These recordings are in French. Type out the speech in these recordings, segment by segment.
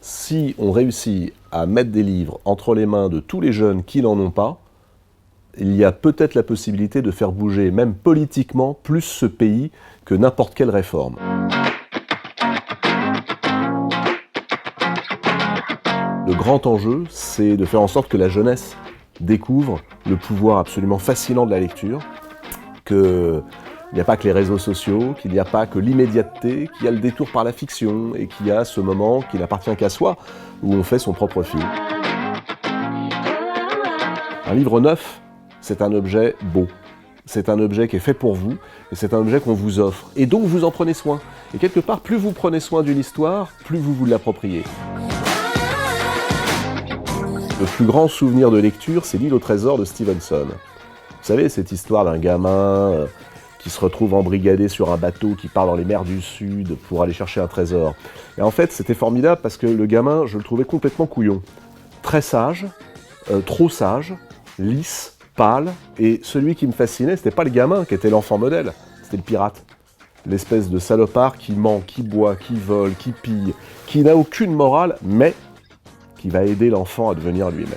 Si on réussit à mettre des livres entre les mains de tous les jeunes qui n'en ont pas, il y a peut-être la possibilité de faire bouger, même politiquement, plus ce pays que n'importe quelle réforme. Le grand enjeu, c'est de faire en sorte que la jeunesse découvre le pouvoir absolument fascinant de la lecture, qu'il n'y a pas que les réseaux sociaux, qu'il n'y a pas que l'immédiateté, qu'il y a le détour par la fiction et qu'il y a ce moment qui n'appartient qu'à soi, où on fait son propre film. Un livre neuf, c'est un objet beau. C'est un objet qui est fait pour vous, et c'est un objet qu'on vous offre. Et donc vous en prenez soin. Et quelque part, plus vous prenez soin d'une histoire, plus vous vous l'appropriez. Le plus grand souvenir de lecture, c'est L'île au trésor de Stevenson. Vous savez, cette histoire d'un gamin qui se retrouve embrigadé sur un bateau qui part dans les mers du Sud pour aller chercher un trésor. Et en fait, c'était formidable parce que le gamin, je le trouvais complètement couillon. Très sage, trop sage, lisse, pâle, et celui qui me fascinait, c'était pas le gamin qui était l'enfant modèle, c'était le pirate. L'espèce de salopard qui ment, qui boit, qui vole, qui pille, qui n'a aucune morale, mais qui va aider l'enfant à devenir lui-même.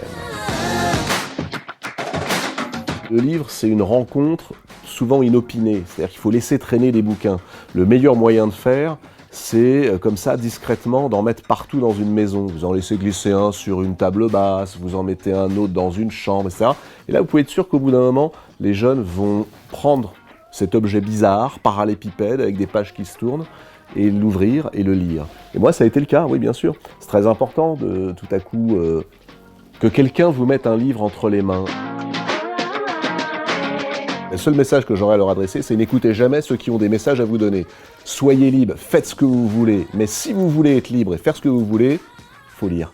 Le livre, c'est une rencontre souvent inopinée, c'est-à-dire qu'il faut laisser traîner des bouquins. Le meilleur moyen de faire, c'est comme ça, discrètement, d'en mettre partout dans une maison. Vous en laissez glisser un sur une table basse, vous en mettez un autre dans une chambre, etc. Et là, vous pouvez être sûr qu'au bout d'un moment, les jeunes vont prendre cet objet bizarre, parallépipède, avec des pages qui se tournent, et l'ouvrir et le lire. Et moi, ça a été le cas, oui, bien sûr. C'est très important de, tout à coup, que quelqu'un vous mette un livre entre les mains. Le seul message que j'aurais à leur adresser, c'est n'écoutez jamais ceux qui ont des messages à vous donner. Soyez libre, faites ce que vous voulez, mais si vous voulez être libre et faire ce que vous voulez, il faut lire.